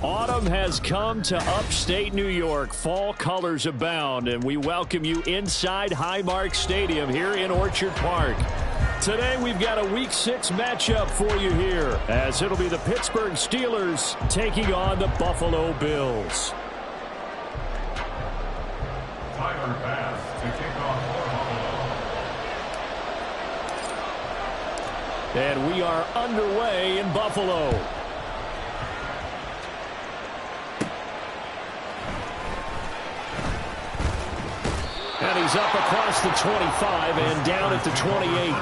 Autumn has come to upstate New York. Fall colors abound, and we welcome you inside Highmark Stadium here in Orchard Park. Today we've got a Week 6 matchup for you here, as it'll be the Pittsburgh Steelers taking on the Buffalo Bills. Tyler Bass to kick off for Buffalo. And we are underway in Buffalo. And he's up across the 25 and down at the 28.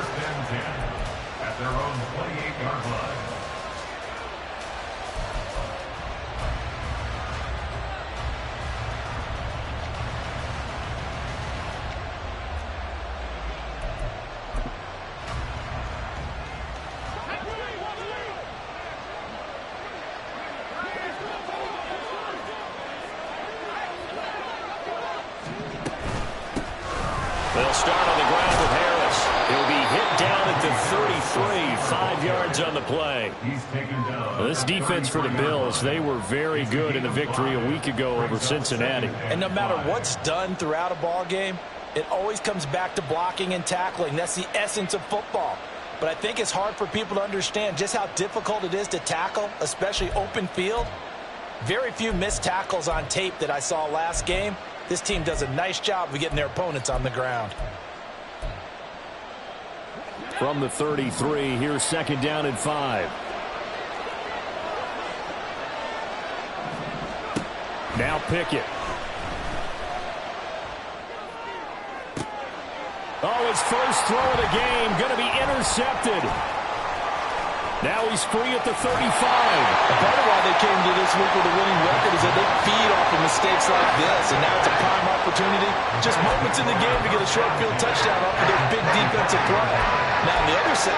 At their own 28-yard line. They'll start on the ground with Harris. He'll be hit down at the 33, 5 yards on the play. He's taken down. This defense for the Bills, they were very good in the victory a week ago over Cincinnati. And no matter what's done throughout a ball game, it always comes back to blocking and tackling. That's the essence of football. But I think it's hard for people to understand just how difficult it is to tackle, especially open field. Very few missed tackles on tape that I saw last game. This team does a nice job of getting their opponents on the ground. From the 33, here's second down and 5. Now Pickett. Oh, his first throw of the game going to be intercepted. Now he's free at the 35. Part of why they came to this week with a winning record is that they feed off of mistakes like this, and now it's a prime opportunity. Just moments in the game to get a short field touchdown off of their big defensive play. Now on the other side,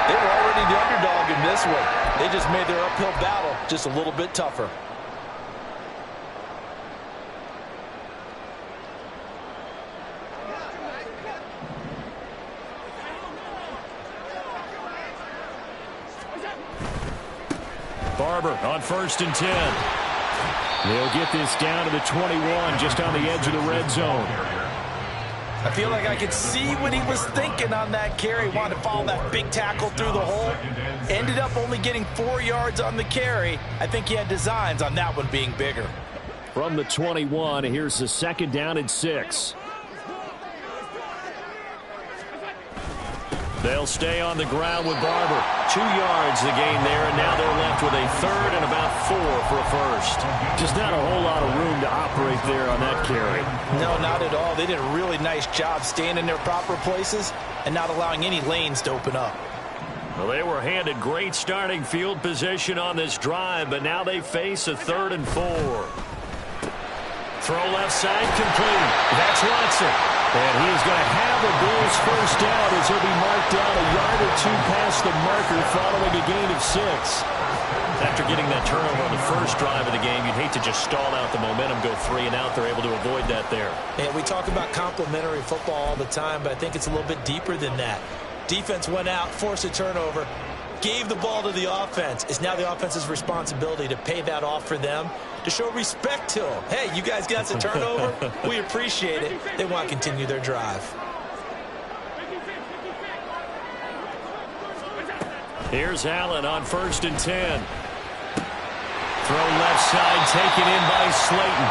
they were already the underdog in this one. They just made their uphill battle just a little bit tougher. Barber on 1st and 10. They'll get this down to the 21, just on the edge of the red zone. I feel like I could see what he was thinking on that carry. Wanted to follow that big tackle through the hole. Ended up only getting 4 yards on the carry. I think he had designs on that one being bigger. From the 21, here's the second down and 6. They'll stay on the ground with Barber. 2 yards the gain there, and now they're left with a third and about 4 for a first. Just not a whole lot of room to operate there on that carry. No, not at all. They did a really nice job staying in their proper places and not allowing any lanes to open up. Well, they were handed great starting field position on this drive, but now they face a 3rd and 4. Throw left side complete. That's Watson. And he's going to have the Bills first down as he'll be marked down a yard or 2 past the marker following a gain of 6. After getting that turnover on the first drive of the game, you'd hate to just stall out the momentum, go 3 and out. They're able to avoid that there. Yeah, we talk about complementary football all the time, but I think it's a little bit deeper than that. Defense went out, forced a turnover, gave the ball to the offense. It's now the offense's responsibility to pay that off for them, to show respect to them. Hey, you guys got the turnover. We appreciate it. They want to continue their drive. Here's Allen on 1st and 10. Throw left side taken in by Slayton.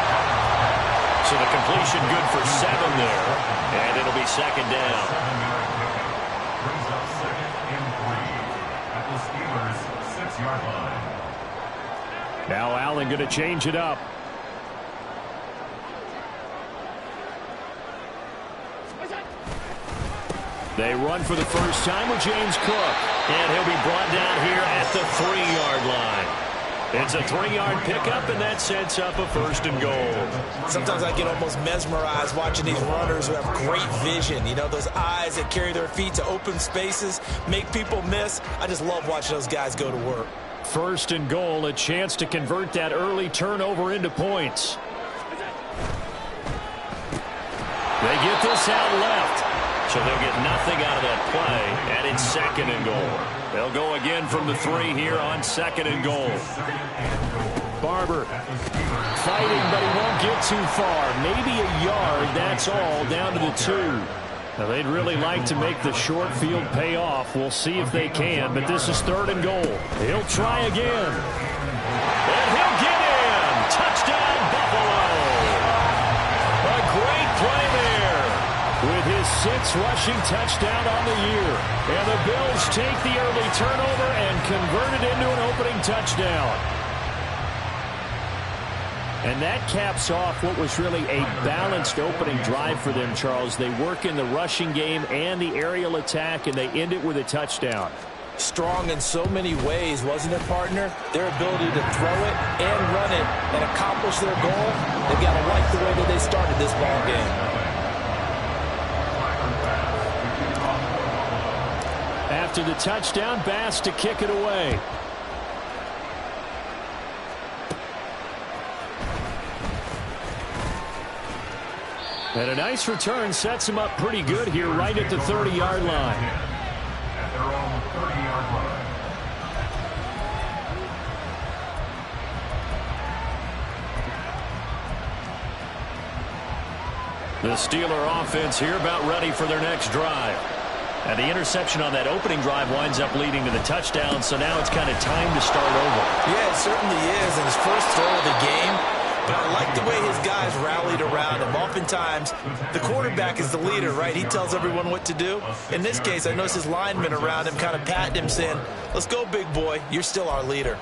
So the completion good for 7 there. And it'll be second down. Brings up 2nd and 3 at the Steelers' 6-yard line. Now Allen going to change it up. They run for the first time with James Cook. And he'll be brought down here at the 3-yard line. It's a 3-yard pickup, and that sets up a 1st and goal. Sometimes I get almost mesmerized watching these runners who have great vision. You know, those eyes that carry their feet to open spaces, make people miss. I just love watching those guys go to work. 1st and goal, a chance to convert that early turnover into points. They get this out left. So they'll get nothing out of that play, and it's 2nd and goal. They'll go again from the 3 here on 2nd and goal. Barber fighting, but he won't get too far. Maybe a yard, that's all, down to the 2. Now, they'd really like to make the short field pay off. We'll see if they can, but this is 3rd and goal. He'll try again. And he'll get in. Touchdown, Buffalo. A great play there with his 6th rushing touchdown on the year. And the Bills take the early turnover and convert it into an opening touchdown. And that caps off what was really a balanced opening drive for them, Charles. They work in the rushing game and the aerial attack, and they end it with a touchdown. Strong in so many ways, wasn't it, partner? Their ability to throw it and run it and accomplish their goal, they've got to like the way that they started this ball game. After the touchdown, Bass to kick it away. And a nice return sets him up pretty good here right at the 30-yard line. At their own 30-yard line. The Steeler offense here about ready for their next drive. And the interception on that opening drive winds up leading to the touchdown, so now it's kind of time to start over. Yeah, it certainly is, and his first throw of the game. But I like the way his guys rallied around him. Oftentimes, the quarterback is the leader, right? He tells everyone what to do. In this case, I noticed his linemen around him kind of patting him, saying, let's go, big boy. You're still our leader.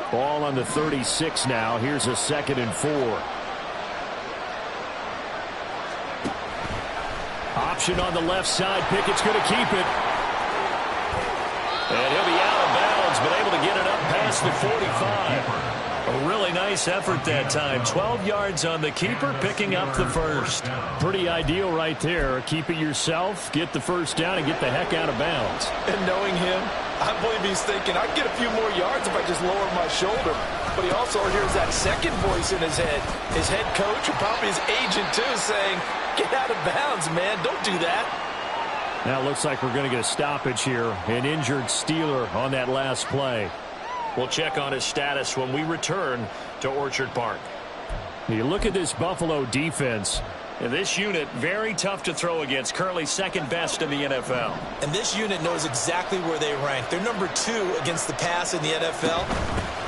Ball on the 36 now. Here's a 2nd and 4. Option on the left side. Pickett's going to keep it. And he'll be out of bounds, but able to get it up past the 45. A really nice effort that time. 12 yards on the keeper, picking up the first. Pretty ideal right there. Keep it yourself, get the first down, and get the heck out of bounds. And knowing him, I believe he's thinking, I'd get a few more yards if I just lower my shoulder. But he also hears that second voice in his head. His head coach, or probably his agent too, saying, get out of bounds, man. Don't do that. Now it looks like we're going to get a stoppage here. An injured Steeler on that last play. We'll check on his status when we return to Orchard Park. You look at this Buffalo defense. And this unit, very tough to throw against. Currently second best in the NFL. And this unit knows exactly where they rank. They're number 2 against the pass in the NFL.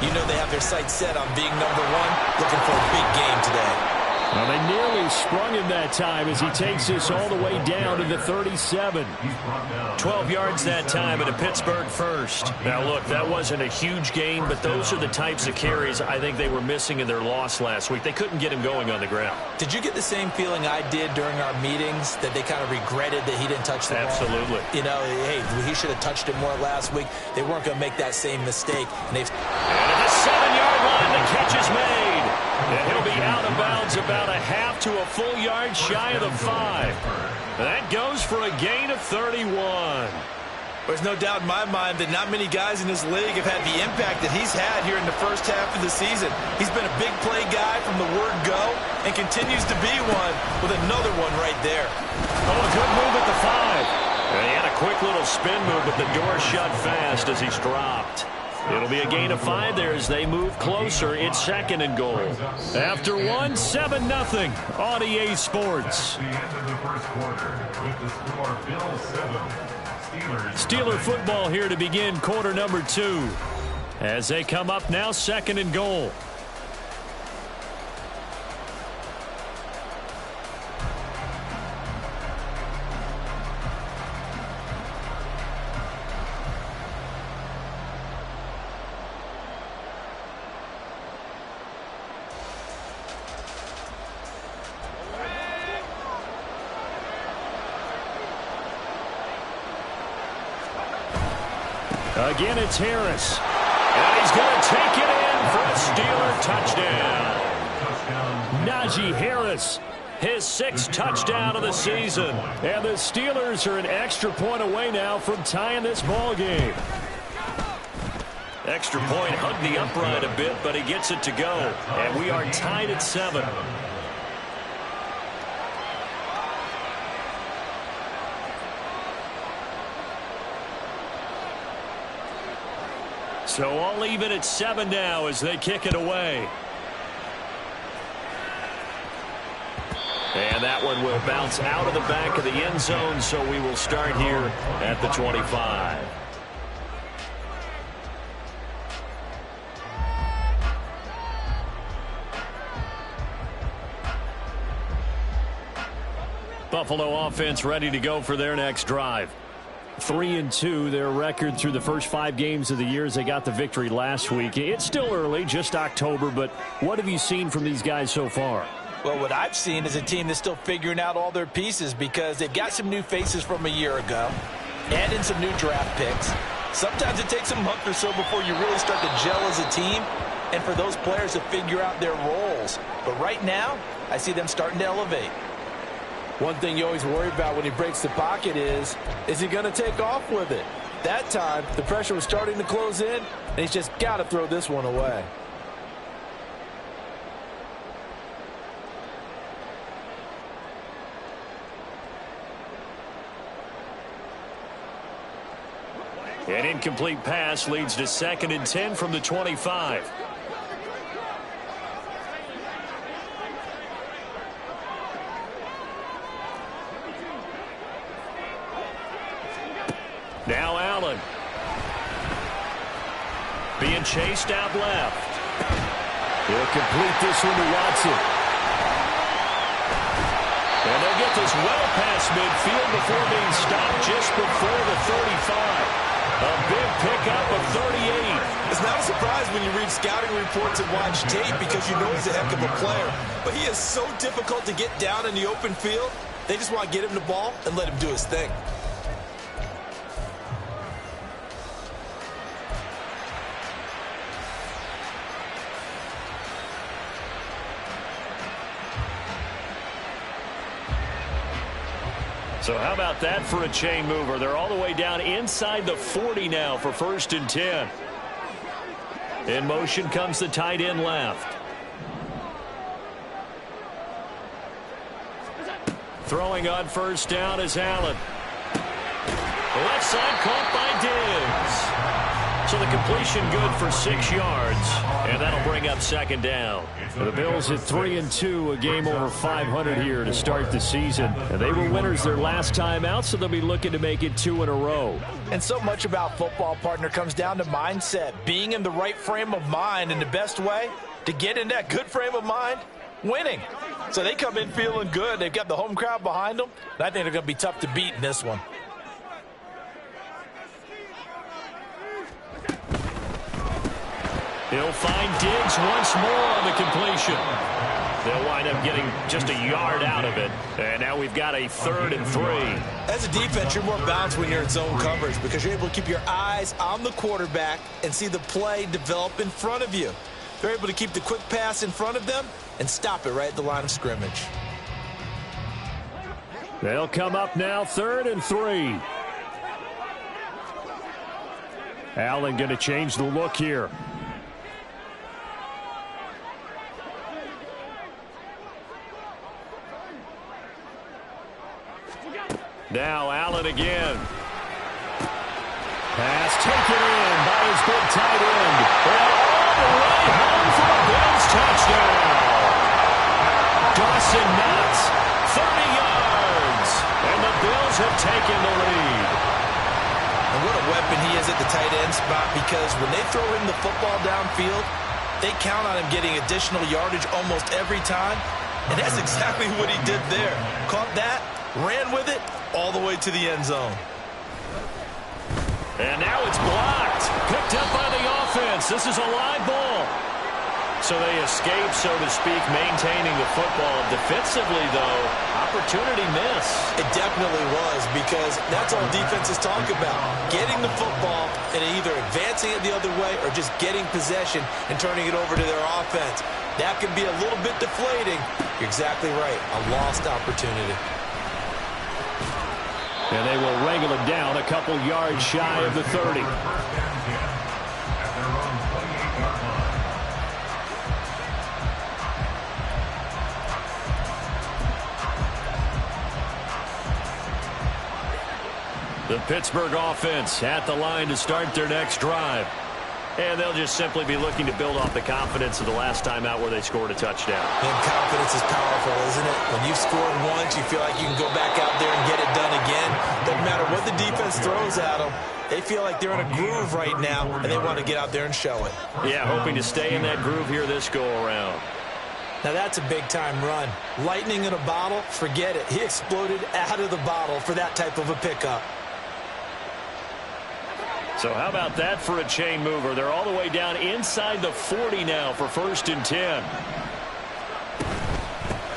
You know they have their sights set on being number 1, looking for a big game today. Well, they nearly sprung him that time as he takes this all the way down to the 37. 12 yards that time and a Pittsburgh first. Now, look, that wasn't a huge gain, but those are the types of carries I think they were missing in their loss last week. They couldn't get him going on the ground. Did you get the same feeling I did during our meetings, that they kind of regretted that he didn't touch the ball? Absolutely. You know, hey, he should have touched it more last week. They weren't going to make that same mistake. And at the 7-yard line, the catch is made. And he'll be out of bounds about a half to a full yard shy of the 5. That goes for a gain of 31. There's no doubt in my mind that not many guys in this league have had the impact that he's had here in the first half of the season. He's been a big play guy from the word go and continues to be one with another one right there. Oh, a good move at the 5. And he had a quick little spin move, but the door shut fast as he's dropped. It'll be a gain of 5 there as they move closer. It's 2nd and goal. After 1, 7-0 on EA Sports. The end of the first quarter with the score Bills 7, Steeler football here to begin quarter number 2. As they come up now, 2nd and goal. Again, it's Harris. And he's going to take it in for a Steeler touchdown. Najee Harris, his 6th touchdown of the season. And the Steelers are an extra point away now from tying this ball game. Extra point hugged the upright a bit, but he gets it to go. And we are tied at 7. So all even at 7 now as they kick it away. And that one will bounce out of the back of the end zone, so we will start here at the 25. Buffalo offense ready to go for their next drive. 3-2, their record through the first 5 games of the year as they got the victory last week. It's still early, just October, but what have you seen from these guys so far? Well, what I've seen is a team that's still figuring out all their pieces because they've got some new faces from a year ago, add in some new draft picks. Sometimes it takes a month or so before you really start to gel as a team and for those players to figure out their roles. But right now, I see them starting to elevate. One thing you always worry about when he breaks the pocket is he going to take off with it? That time, the pressure was starting to close in, and he's just got to throw this one away. An incomplete pass leads to 2nd and 10 from the 25. Now Allen. Being chased out left. He'll complete this one to Watson. And they'll get this well past midfield before being stopped just before the 35. A big pickup of 38. It's not a surprise when you read scouting reports and watch tape because you know he's a heck of a player. But he is so difficult to get down in the open field. They just want to get him the ball and let him do his thing. So how about that for a chain mover? They're all the way down inside the 40 now for 1st and 10. In motion comes the tight end left. Throwing on 1st down is Allen. Left side caught by Diggs. So the completion good for 6 yards, and that'll bring up 2nd down. The Bills at 3-2, a game over 500 here to start the season. And they were winners their last time out, so they'll be looking to make it 2 in a row. And so much about football, partner, comes down to mindset. Being in the right frame of mind, and the best way to get in that good frame of mind, winning. So they come in feeling good. They've got the home crowd behind them. And I think they're going to be tough to beat in this one. He'll find Diggs once more on the completion. They'll wind up getting just a yard out of it. And now we've got a 3rd and 3. As a defense, you're more balanced when you're in zone coverage because you're able to keep your eyes on the quarterback and see the play develop in front of you. They're able to keep the quick pass in front of them and stop it right at the line of scrimmage. They'll come up now 3rd and 3. Allen going to change the look here. Now Allen again. Pass taken in by his big tight end. And all the way home for a Bills touchdown. Dawson Knox, 30 yards. And the Bills have taken the lead. And what a weapon he is at the tight end spot, because when they throw him the football downfield, they count on him getting additional yardage almost every time. And that's exactly what he did there. Caught that, ran with it, all the way to the end zone. And now it's blocked. Picked up by the offense. This is a live ball. So they escape, so to speak, maintaining the football. Defensively, though, opportunity miss. It definitely was, because that's all defenses talk about. Getting the football and either advancing it the other way or just getting possession and turning it over to their offense. That can be a little bit deflating. You're exactly right. A lost opportunity. And they will wrangle it down a couple yards shy of the 30. The Pittsburgh offense at the line to start their next drive. And they'll just simply be looking to build off the confidence of the last time out where they scored a touchdown. And confidence is powerful, isn't it? When you've scored once, you feel like you can go back out there and get it done again. Doesn't matter what the defense throws at them. They feel like they're in a groove right now, and they want to get out there and show it. Yeah, hoping to stay in that groove here this go-around. Now that's a big-time run. Lightning in a bottle, forget it. He exploded out of the bottle for that type of a pickup. So how about that for a chain mover? They're all the way down inside the 40 now for 1st and 10.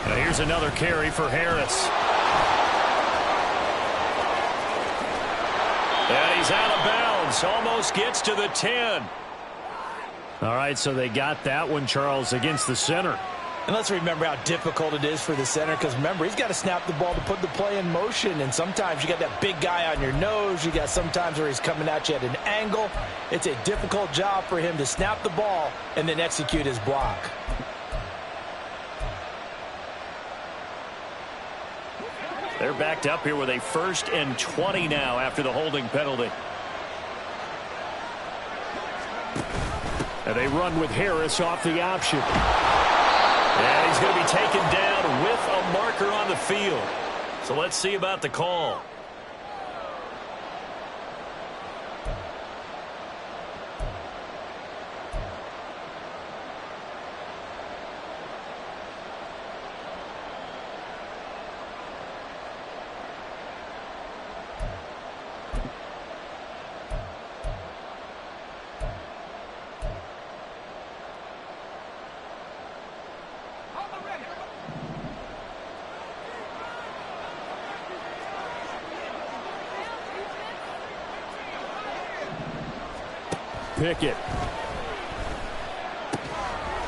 Now here's another carry for Harris. And he's out of bounds. Almost gets to the 10. All right, so they got that one, Charles, against the center. And let's remember how difficult it is for the center, because remember, he's got to snap the ball to put the play in motion, and sometimes you got that big guy on your nose. You got sometimes where he's coming at you at an angle. It's a difficult job for him to snap the ball and then execute his block. They're backed up here with a 1st and 20 now after the holding penalty. And they run with Harris off the option. And he's going to be taken down with a marker on the field. So let's see about the call. Pickett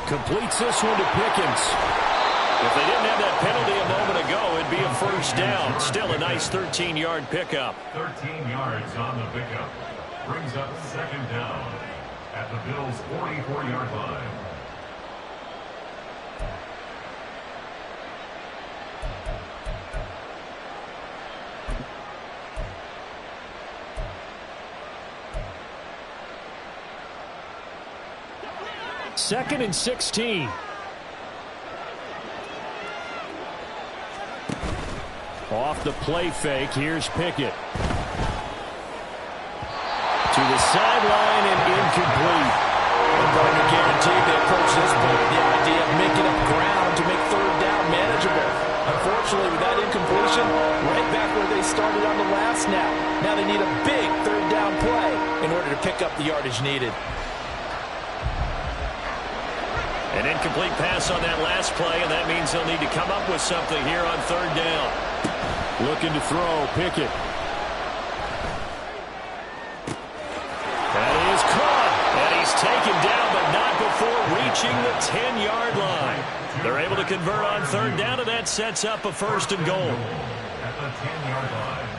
completes this one to Pickens. If they didn't have that penalty a moment ago, it'd be a 1st down. Still a nice 13-yard pickup. 13 yards on the pickup. Brings up 2nd down at the Bills' 44-yard line. Second and 16. Off the play fake, here's Pickett. To the sideline and incomplete. And Gardner guaranteed they approach this point with the idea of making up ground to make 3rd down manageable. Unfortunately, with that incompletion, right back where they started on the last snap. Now they need a big 3rd down play in order to pick up the yardage needed. An incomplete pass on that last play, and that means they'll need to come up with something here on 3rd down. Looking to throw, Pickett. That is caught, and he's taken down, but not before reaching the 10-yard line. They're able to convert on 3rd down, and that sets up a 1st and goal. At the 10-yard line.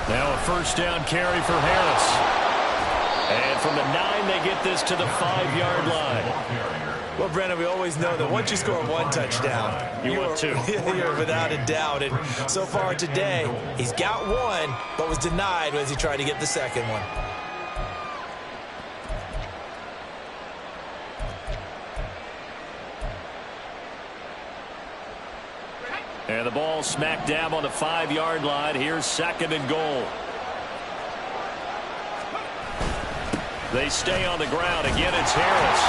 Now a 1st down carry for Harris. And from the 9, they get this to the 5-yard line. Well, Brennan, we always know that once you score 1 touchdown, you want 2. You're without a doubt. And so far today, he's got 1, but was denied as he tried to get the 2nd one. And the ball smack dab on the 5-yard line. Here's 2nd and goal. They stay on the ground. Again, it's Harris.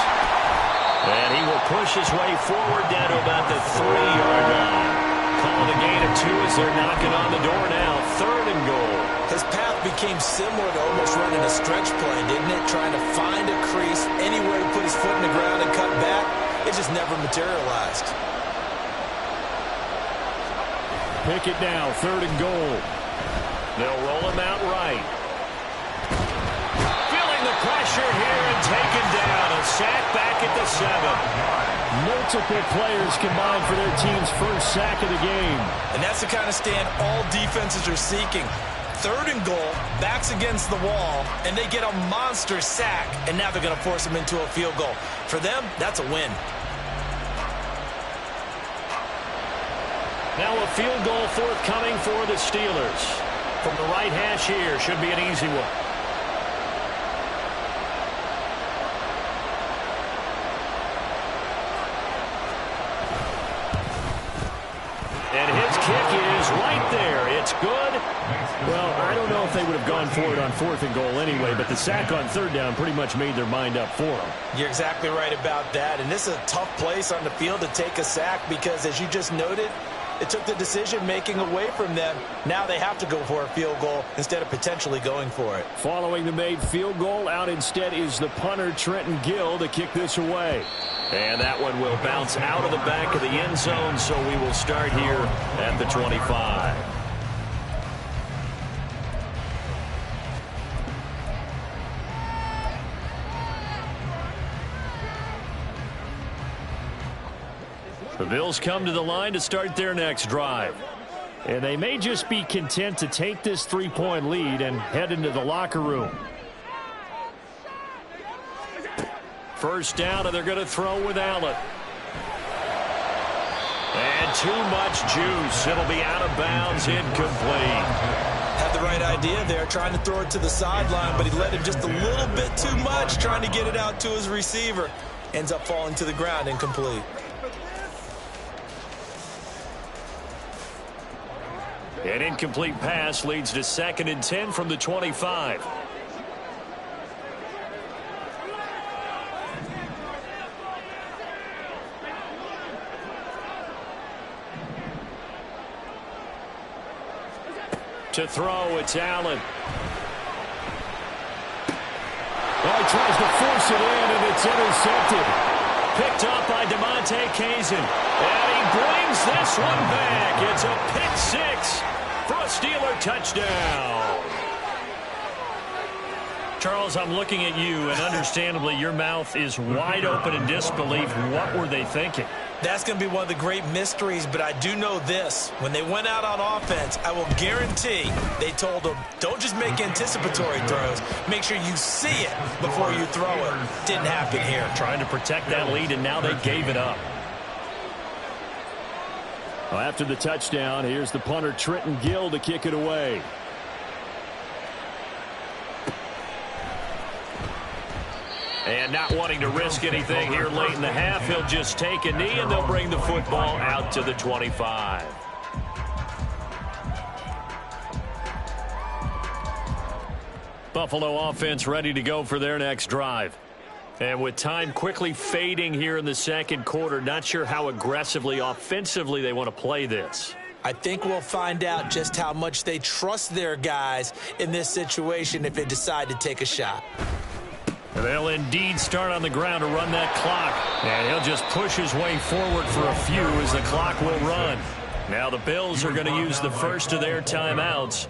And he will push his way forward down to about the 3-yard line. Calling a gain of 2 as they're knocking on the door now. 3rd and goal. His path became similar to almost running a stretch play, didn't it? Trying to find a crease anywhere to put his foot in the ground and cut back. It just never materialized. pick it now, 3rd and goal. They'll roll him out right. Feeling the pressure here and taken down. A sack back at the 7. Multiple players combined for their team's first sack of the game. And that's the kind of stand all defenses are seeking. 3rd and goal, backs against the wall, and they get a monster sack, and now they're going to force them into a field goal. For them, that's a win. Now a field goal forthcoming for the Steelers. From the right hash here, should be an easy one. And his kick is right there. It's good. Well, I don't know if they would have gone for it on 4th and goal anyway, but the sack on 3rd down pretty much made their mind up for them. You're exactly right about that. And this is a tough place on the field to take a sack because, as you just noted, it took the decision-making away from them. Now they have to go for a field goal instead of potentially going for it. Following the made field goal, out instead is the punter, Trenton Gill, to kick this away. And that one will bounce out of the back of the end zone, so we will start here at the 25. The Bills come to the line to start their next drive. And they may just be content to take this 3-point lead and head into the locker room. First down, and they're going to throw with Allen. And too much juice. It'll be out of bounds, incomplete. Had the right idea there, trying to throw it to the sideline, but he let him just a little bit too much, trying to get it out to his receiver. Ends up falling to the ground, incomplete. An incomplete pass leads to 2nd and 10 from the 25. To throw, it's Allen. Oh, he tries to force it in, and it's intercepted. Picked up by DeMonte Kazin. And he brings this one back. It's a pick 6 for a Steeler touchdown. Charles, I'm looking at you, and understandably your mouth is wide open in disbelief. What were they thinking? That's going to be one of the great mysteries, but I do know this. When they went out on offense, I will guarantee they told them, don't just make anticipatory throws. Make sure you see it before you throw it. Didn't happen here. Trying to protect that lead, and now they gave it up. Well, after the touchdown, here's the punter, Trenton Gill, to kick it away. And not wanting to risk anything here late in the half, he'll just take a knee, and they'll bring the football out to the 25. Buffalo offense ready to go for their next drive. And with time quickly fading here in the second quarter, not sure how aggressively, offensively they want to play this. I think we'll find out just how much they trust their guys in this situation if they decide to take a shot. They'll indeed start on the ground to run that clock. And he'll just push his way forward for a few as the clock will run. Now the Bills are going to use the first of their timeouts,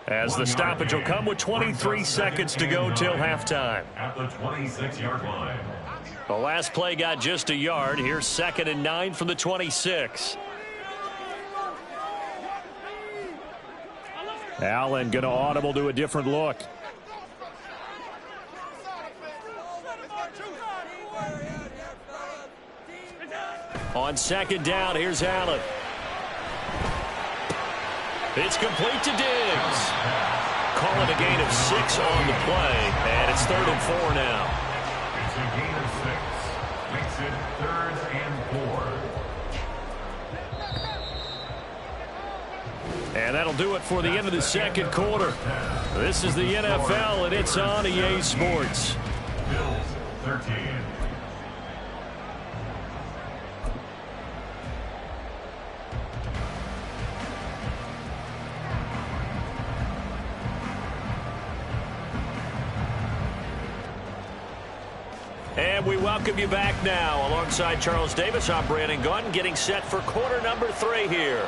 as the stoppage will come with 23 seconds to go till halftime. At the 26-yard line. The last play got just a yard. Here's 2nd and 9 from the 26. Allen going to audible to a different look. On 2nd down, here's Allen. It's complete to Diggs. Calling a gain of 6 on the play, and it's 3rd and 4 now. It's a gain of 6. Makes it 3rd and 4. And that'll do it for the end of the second quarter. This is the NFL, and it's on EA Sports. Bills 13. And we welcome you back now. Alongside Charles Davis, I'm Brandon Gunn, getting set for quarter number 3 here.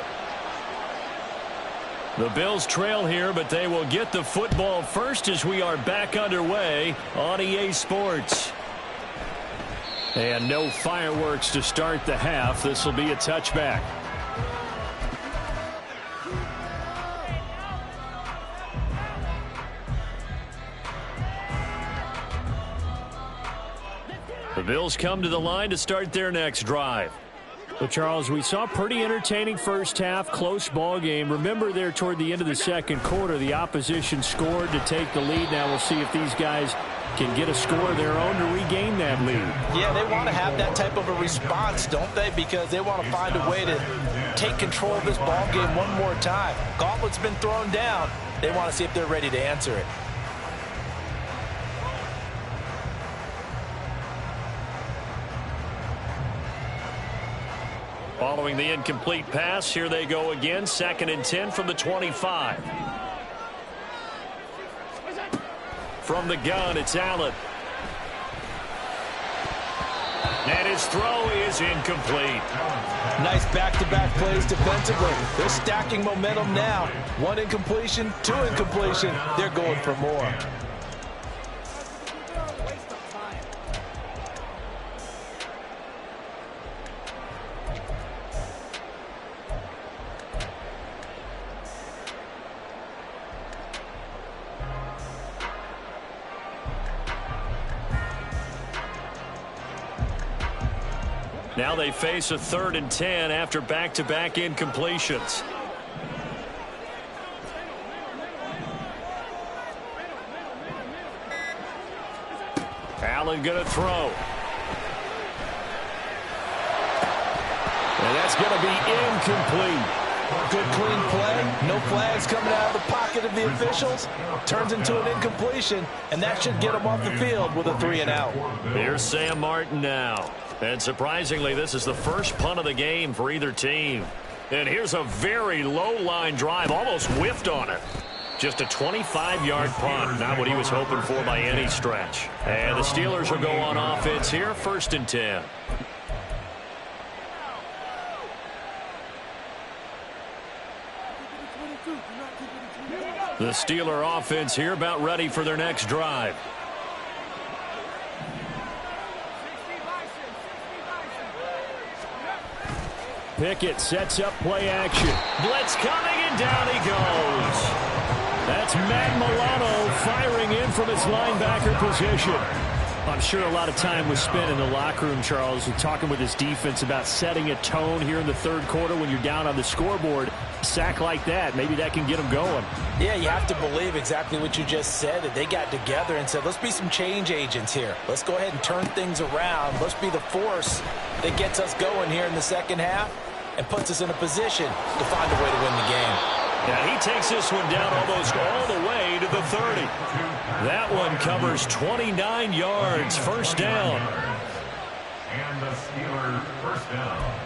The Bills trail here, but they will get the football first as we are back underway on EA Sports. And no fireworks to start the half. This will be a touchback. The Bills come to the line to start their next drive. Well, Charles, we saw a pretty entertaining first half, close ball game. Remember there toward the end of the second quarter, the opposition scored to take the lead. Now we'll see if these guys can get a score of their own to regain that lead. Yeah, they want to have that type of a response, don't they? Because they want to find a way to take control of this ball game one more time. Gauntlet's been thrown down. They want to see if they're ready to answer it. Following the incomplete pass, here they go again. 2nd and 10 from the 25. From the gun, it's Allen. And his throw is incomplete. Nice back-to-back plays defensively. They're stacking momentum now. 1 incompletion, 2 incompletion. They're going for more. Now they face a 3rd and 10 after back-to-back incompletions. Allen going to throw. And that's going to be incomplete. Good clean play. No flags coming out of the pocket of the officials. Turns into an incompletion, and that should get them off the field with a 3 and out. Here's Sam Martin now. And surprisingly, this is the first punt of the game for either team. And here's a very low-line drive, almost whiffed on it. Just a 25-yard punt, not what he was hoping for by any stretch. And the Steelers will go on offense here, 1st and 10. The Steeler offense here about ready for their next drive. Pickett sets up play action. Blitz coming, and down he goes. That's Matt Milano firing in from his linebacker position. I'm sure a lot of time was spent in the locker room, Charles, talking with his defense about setting a tone here in the 3rd quarter when you're down on the scoreboard. A sack like that, maybe that can get them going. Yeah, you have to believe exactly what you just said, that they got together and said, let's be some change agents here. Let's go ahead and turn things around. Let's be the force that gets us going here in the second half and puts us in a position to find a way to win the game. Yeah, he takes this one down almost all the way to the 30. That one covers 29 yards. First down. And the Steelers first down.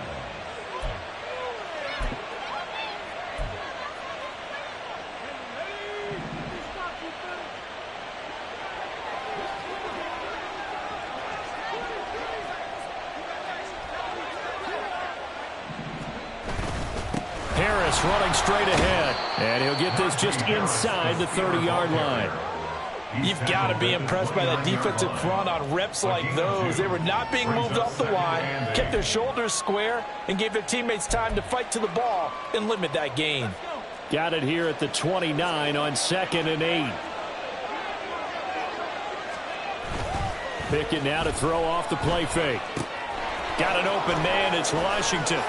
Harris running straight ahead. And he'll get this just inside the 30-yard line. You've got to be impressed by that defensive front on reps like those. They were not being moved off the line, kept their shoulders square, and gave their teammates time to fight to the ball and limit that gain. Got it here at the 29 on 2nd and 8. Pickett now to throw off the play fake. Got an open man. It's Washington.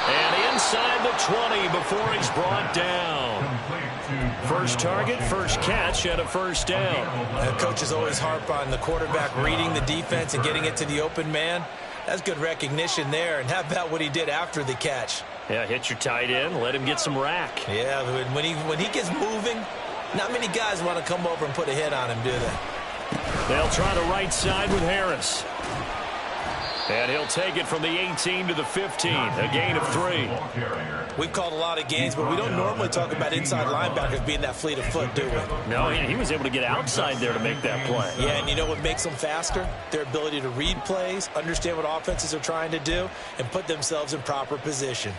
And inside the 20 before he's brought down. First target, first catch, and a first down. Coaches always harp on the quarterback reading the defense and getting it to the open man. That's good recognition there. And how about what he did after the catch? Yeah, hit your tight end, let him get some rack. Yeah, when he gets moving, not many guys want to come over and put a hit on him, do they? They'll try the right side with Harris. And he'll take it from the 18 to the 15, a gain of 3. We've called a lot of games, but we don't normally talk about inside linebackers being that fleet of foot, do we? No, he was able to get outside there to make that play. Yeah, and you know what makes them faster? Their ability to read plays, understand what offenses are trying to do, and put themselves in proper position.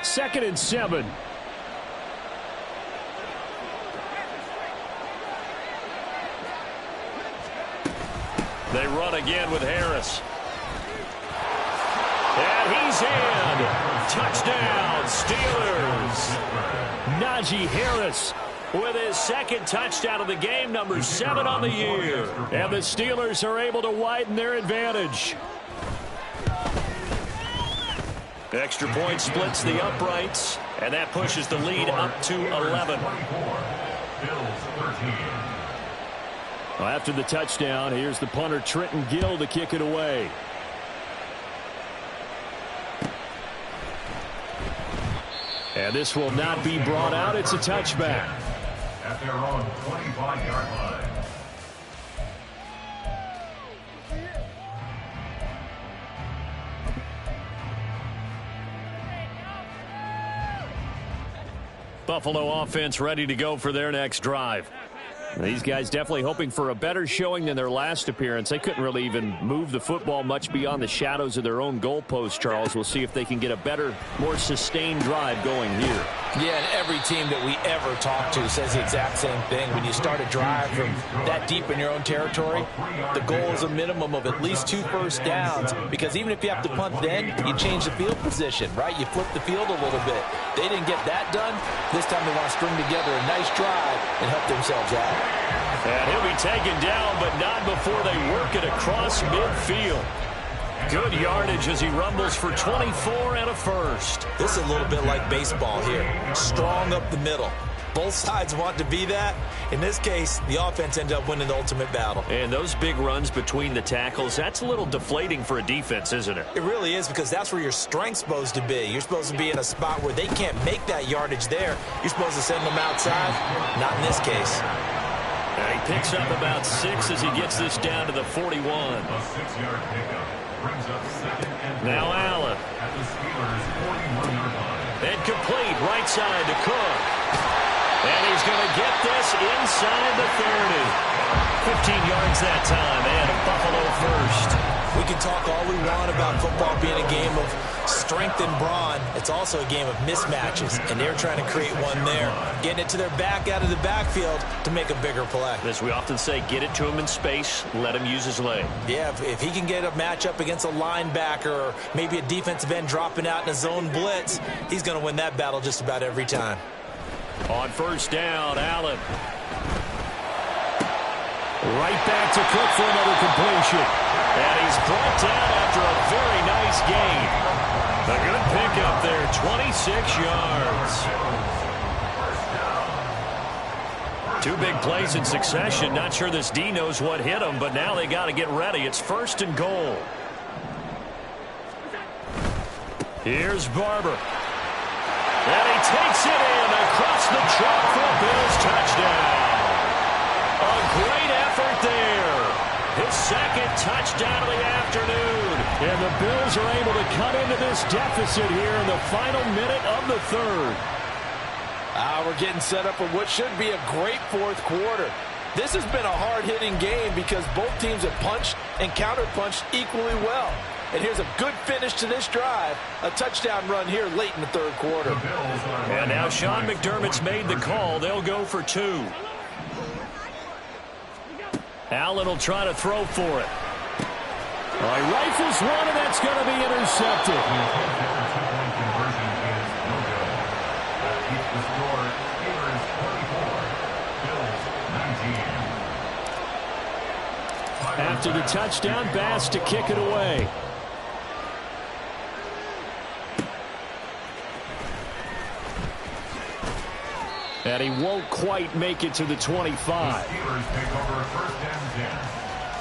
2nd and 7. They run again with Harris. And he's in. Touchdown, Steelers. Najee Harris with his second touchdown of the game, number 7 on the year. And the Steelers are able to widen their advantage. Extra point splits the uprights, and that pushes the lead up to 11. Well, after the touchdown, here's the punter Trenton Gill to kick it away. And this will not be brought out. It's a touchback. At their own 25-yard line. Buffalo offense ready to go for their next drive. These guys definitely hoping for a better showing than their last appearance. They couldn't really even move the football much beyond the shadows of their own goalpost, Charles. We'll see if they can get a better, more sustained drive going here. Yeah, and every team that we ever talk to says the exact same thing. When you start a drive from that deep in your own territory, the goal is a minimum of at least 2 first downs, because even if you have to punt then, you change the field position, right? You flip the field a little bit. They didn't get that done. This time they want to string together a nice drive and help themselves out. And he'll be taken down, but not before they work it across midfield. Good yardage as he rumbles for 24 and a first. This is a little bit like baseball here. Strong up the middle. Both sides want to be that. In this case, the offense ended up winning the ultimate battle. And those big runs between the tackles, that's a little deflating for a defense, isn't it? It really is, because that's where your strength's supposed to be. You're supposed to be in a spot where they can't make that yardage there. You're supposed to send them outside. Not in this case. And he picks up about 6 as he gets this down to the 41. A 6-yard pickup brings up 2nd and 4 Now Allen. at the Steelers' 41-yard line. And complete right side to Cook. And he's going to get this inside the 30. 15 yards that time, and a Buffalo first. We can talk all we want about football being a game of strength and brawn. It's also a game of mismatches, and they're trying to create one there, getting it to their back out of the backfield to make a bigger play. As we often say, get it to him in space, let him use his leg. Yeah, if he can get a matchup against a linebacker or maybe a defensive end dropping out in a zone blitz, he's going to win that battle just about every time. On first down, Allen. Right back to Cook for another completion. And he's brought down after a very nice gain. A good pickup there, 26 yards. 2 big plays in succession. Not sure this D knows what hit him, but now they got to get ready. It's 1st and goal. Here's Barber. And he takes it in across the chalk for a Bills touchdown. A great effort there. His 2nd touchdown of the afternoon. And the Bills are able to cut into this deficit here in the final minute of the 3rd. We're getting set up for what should be a great 4th quarter. This has been a hard-hitting game because both teams have punched and counter-punched equally well. And here's a good finish to this drive. A touchdown run here late in the 3rd quarter. And now Sean McDermott's made the call. They'll go for 2. Allen will try to throw for it. All right, rifles one, and that's going to be intercepted. After the touchdown, Bass to kick it away. And he won't quite make it to the 25. The Steelers take over 1st and 10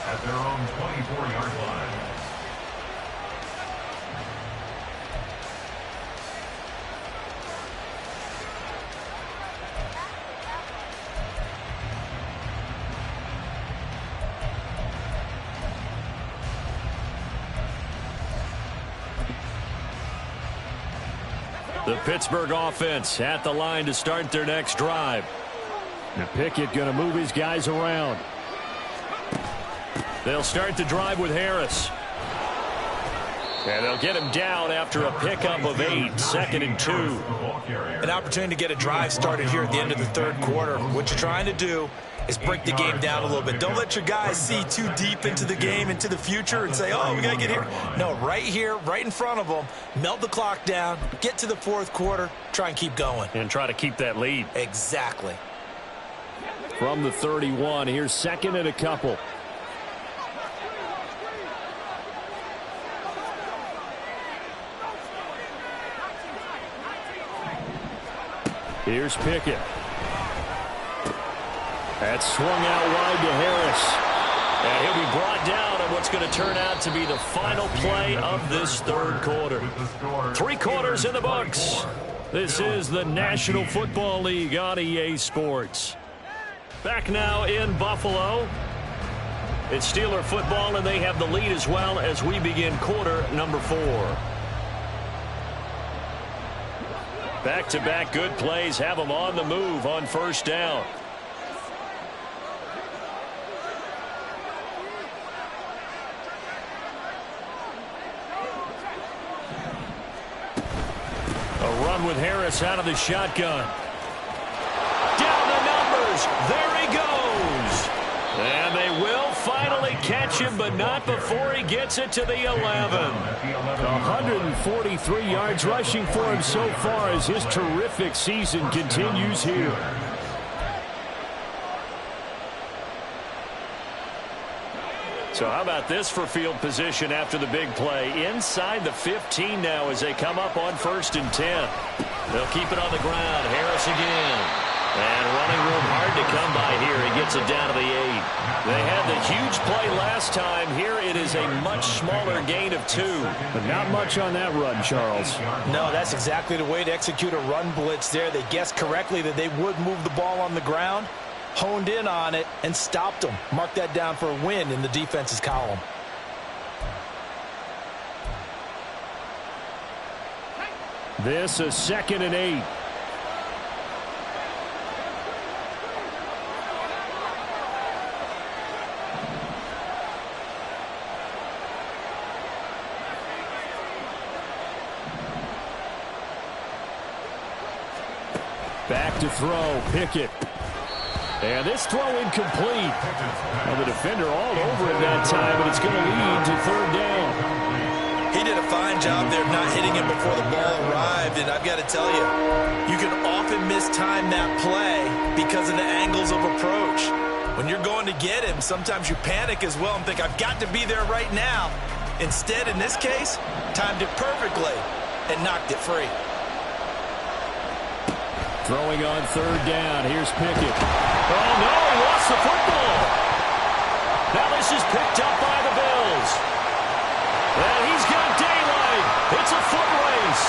at their own 24-yard line. The Pittsburgh offense at the line to start their next drive. And Pickett going to move his guys around. They'll start the drive with Harris. And they'll get him down after a pickup of 8, 2nd and 2. An opportunity to get a drive started here at the end of the 3rd quarter. What you're trying to do is break the game down a little bit. Don't let your guys see too deep into the game, into the future, and say, oh, we got to get here. No, right here, right in front of them, melt the clock down, get to the fourth quarter, try and keep going. And try to keep that lead. Exactly. From the 31, here's second and a couple. Here's Pickett. That's swung out wide to Harris. And he'll be brought down on what's going to turn out to be the final play of this third quarter. 3 quarters in the books. This is the National Football League on EA Sports. Back now in Buffalo. It's Steeler football, and they have the lead as well as we begin quarter number 4. Back-to-back good plays have them on the move on first down. A run with Harris out of the shotgun. Down the numbers. There he goes. And they will finally catch him, but not before he gets it to the 11. 143 yards rushing for him so far as his terrific season continues here. So how about this for field position after the big play? Inside the 15 now as they come up on 1st and 10. They'll keep it on the ground. Harris again. And running room hard to come by here. He gets it down to the 8. They had the huge play last time. Here it is a much smaller gain of 2. But not much on that run, Charles. No, that's exactly the way to execute a run blitz there. They guessed correctly that they would move the ball on the ground, honed in on it, and stopped them. Mark that down for a win in the defense's column. This is 2nd and 8. Back to throw, Pickett. And this throw incomplete. And the defender all over it that time, and it's going to lead to 3rd down. He did a fine job there not hitting him before the ball arrived, and I've got to tell you, you can often mistime that play because of the angles of approach. When you're going to get him, sometimes you panic as well and think, I've got to be there right now. Instead, in this case, timed it perfectly and knocked it free. Throwing on 3rd down. Here's Pickett. Oh, no, he lost the football. Now this is picked up by the Bills. And he's got daylight. It's a foot race.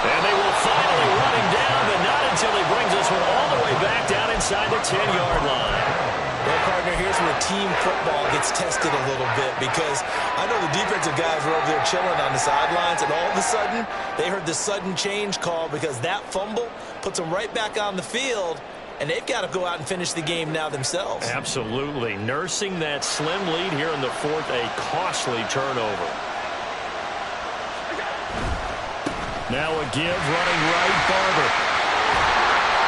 And they will finally run him down, but not until he brings this one all the way back down inside the 10-yard line. Well, partner, here's where team football gets tested a little bit, because I know the defensive guys were over there chilling on the sidelines, and all of a sudden, they heard the sudden change call because that fumble puts them right back on the field, and they've got to go out and finish the game now themselves. Absolutely. Nursing that slim lead here in the 4th, a costly turnover. Now a give, running right, Barber.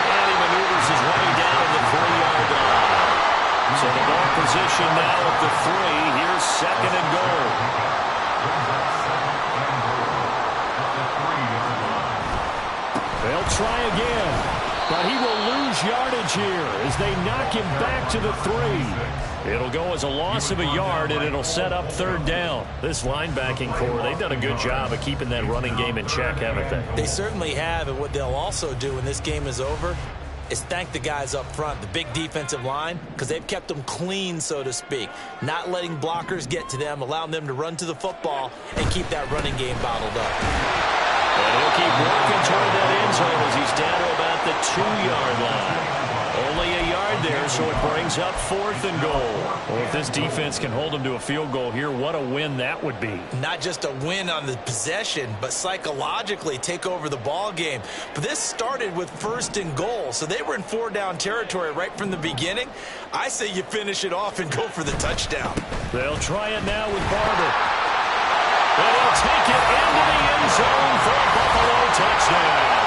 And he maneuvers his way down to the 3-yard line. So the ball position now at the 3. Here's 2nd and goal. They'll try again, but he will lose yardage here as they knock him back to the 3. It'll go as a loss of a yard, and it'll set up 3rd down. This linebacking core, they've done a good job of keeping that running game in check, haven't they? They certainly have, and what they'll also do when this game is over is thank the guys up front, the big defensive line, because they've kept them clean, so to speak, not letting blockers get to them, allowing them to run to the football and keep that running game bottled up. And he'll keep working toward that end zone as he's down to about the 2-yard line. Only a yard there, so it brings up 4th and goal. Well, if this defense can hold them to a field goal here, what a win that would be. Not just a win on the possession, but psychologically take over the ball game. But this started with 1st and goal, so they were in 4-down territory right from the beginning. I say you finish it off and go for the touchdown. They'll try it now with Barber. And he'll take it into the end zone for a Buffalo touchdown.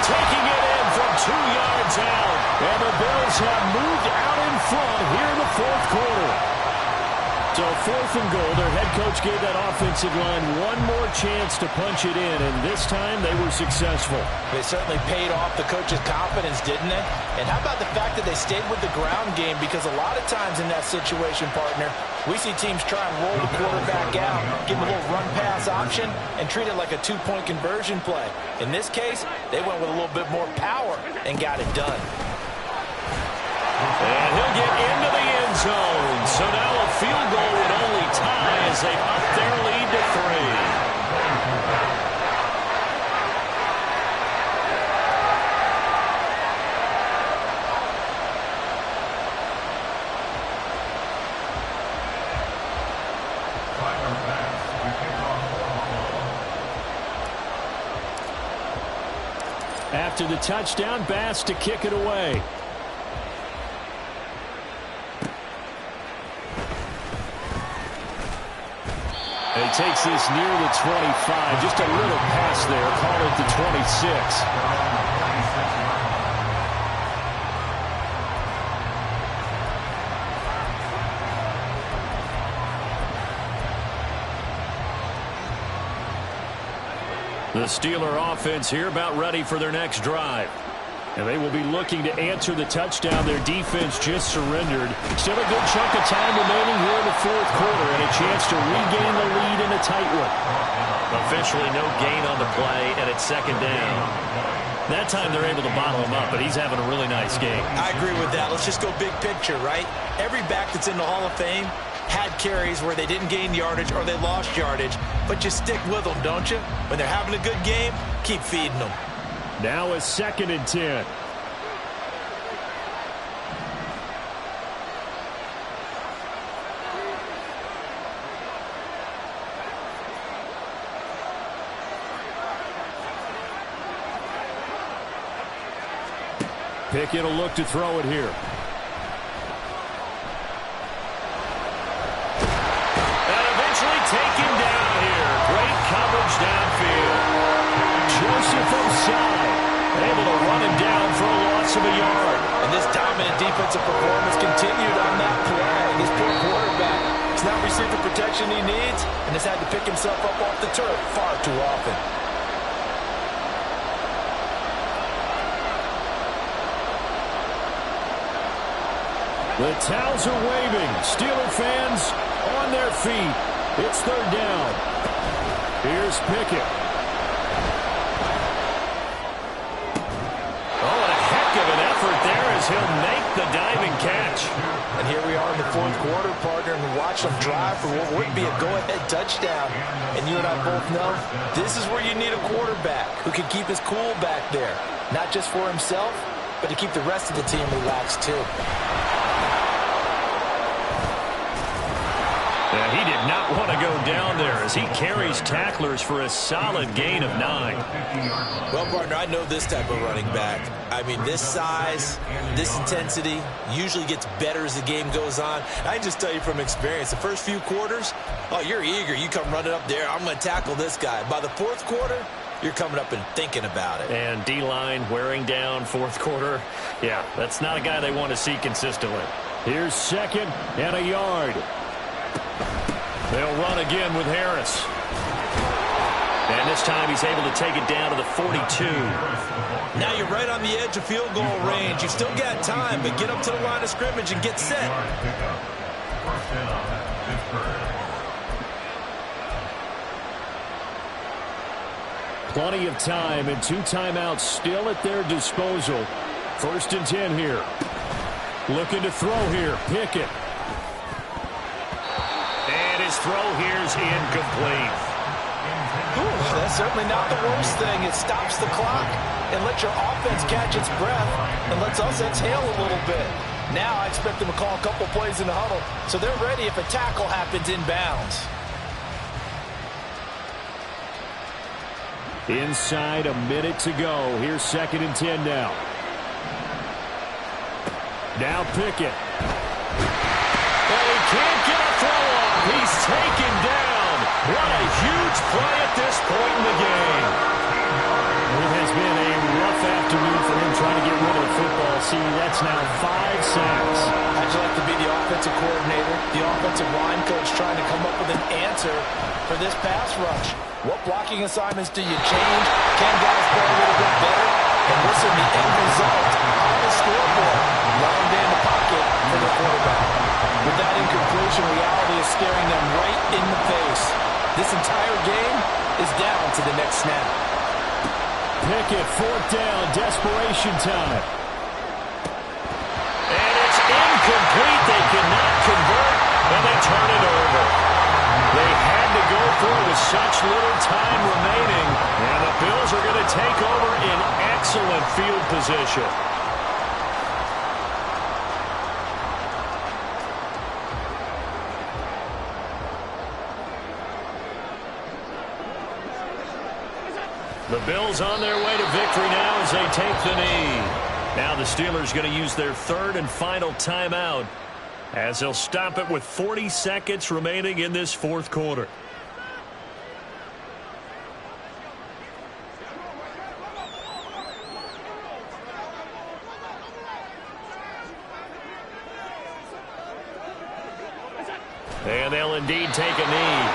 taking it in from 2 yards out. And the Bills have moved out in front here in the fourth quarter. So 4th and goal. Their head coach gave that offensive line one more chance to punch it in, and this time they were successful. They certainly paid off the coach's confidence, didn't they? And how about the fact that they stayed with the ground game? Because a lot of times in that situation, partner, we see teams try and roll the quarterback out, give him a little run-pass option, and treat it like a 2-point conversion play. In this case, they went with a little bit more power and got it done. And he'll get into the end zone. So now a field goal would only tie as they up their lead to 3. After the touchdown, Bass to kick it away. He takes this near the 25. Just a little pass there. Call it the 26. The Steeler offense here about ready for their next drive. And they will be looking to answer the touchdown their defense just surrendered. Still a good chunk of time remaining here in the fourth quarter and a chance to regain the lead in a tight one. Officially no gain on the play, and it's 2nd down. That time they're able to bottle him up, but he's having a really nice game. I agree with that. Let's just go big picture, right? Every back that's in the Hall of Fame had carries where they didn't gain yardage or they lost yardage, but you stick with them, don't you? When they're having a good game, keep feeding them. Now a 2nd and 10. Pickett will look to throw it here. And eventually taken down here. Great coverage downfield. Joseph Osai able to run him down for a loss of a yard. And this dominant defensive performance continued on that play. This poor quarterback has not received the protection he needs and has had to pick himself up off the turf far too often. The towels are waving. Steeler fans on their feet. It's 3rd down. Here's Pickett. Oh, and a heck of an effort there as he'll make the diving catch. And here we are in the fourth quarter, partner, and watch them drive for what would be a go-ahead touchdown. And you and I both know this is where you need a quarterback who can keep his cool back there. Not just for himself, but to keep the rest of the team relaxed too. He did not want to go down there as he carries tacklers for a solid gain of 9. Well, partner, I know this type of running back. I mean, this size, this intensity usually gets better as the game goes on. I can just tell you from experience, the first few quarters, oh, you're eager. You come running up there, I'm going to tackle this guy. By the fourth quarter, you're coming up and thinking about it. And D-line wearing down fourth quarter. Yeah, that's not a guy they want to see consistently. Here's 2nd and a yard. They'll run again with Harris. And this time he's able to take it down to the 42. Now you're right on the edge of field goal range. You've still got time, but get up to the line of scrimmage and get set. Plenty of time and 2 timeouts still at their disposal. 1st and 10 here. Looking to throw here. Pickett. His throw here's incomplete. Ooh, that's certainly not the worst thing. It stops the clock and lets your offense catch its breath and lets us exhale a little bit. Now I expect them to call a couple plays in the huddle so they're ready if a tackle happens inbounds. Inside a minute to go. Here's 2nd and 10 now. Now Pickett. Well, he can't get a throw off. He's taken down. What a huge play at this point in the game. It has been a rough see that's now 5 sacks. How'd you like to be the offensive coordinator, the offensive line coach trying to come up with an answer for this pass rush? What blocking assignments do you change? Can guys play a little bit better? And what's in the end result on the scoreboard? Long day in the pocket for the quarterback. With that incompletion, reality is staring them right in the face. This entire game is down to the next snap. Pickett, 4th down, desperation time. And it's incomplete. They cannot convert, and they turn it over. They had to go for it with such little time remaining, and the Bills are going to take over in excellent field position. The Bills on their way to victory now as they take the knee. Now the Steelers going to use their 3rd and final timeout as they'll stop it with 40 seconds remaining in this 4th quarter. And they'll indeed take a knee.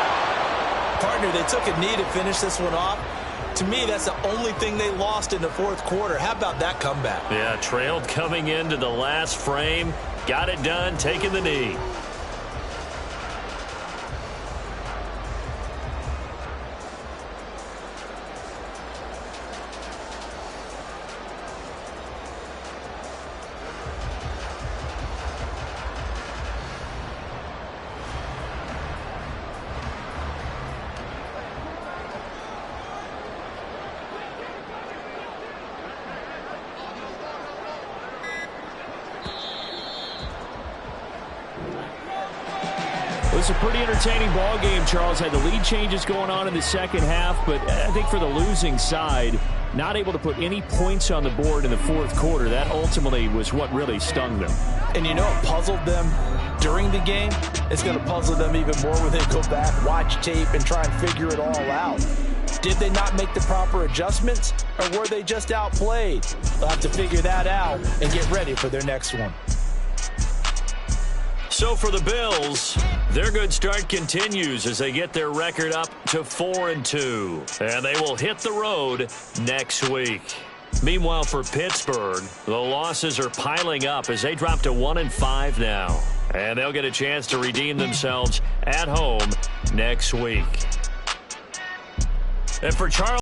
Partner, they took a knee to finish this one off. To me, that's the only thing they lost in the 4th quarter. How about that comeback? Yeah, trailed coming into the last frame. Got it done, taking the knee. It was a pretty entertaining ball game, Charles. Had the lead changes going on in the second half, but I think for the losing side, not able to put any points on the board in the 4th quarter. That ultimately was what really stung them. And you know what puzzled them during the game? It's going to puzzle them even more when they go back, watch tape, and try and figure it all out. Did they not make the proper adjustments, or were they just outplayed? They'll have to figure that out and get ready for their next one. So for the Bills, their good start continues as they get their record up to 4-2. And they will hit the road next week. Meanwhile, for Pittsburgh, the losses are piling up as they drop to 1-5 now. And they'll get a chance to redeem themselves at home next week. And for Charles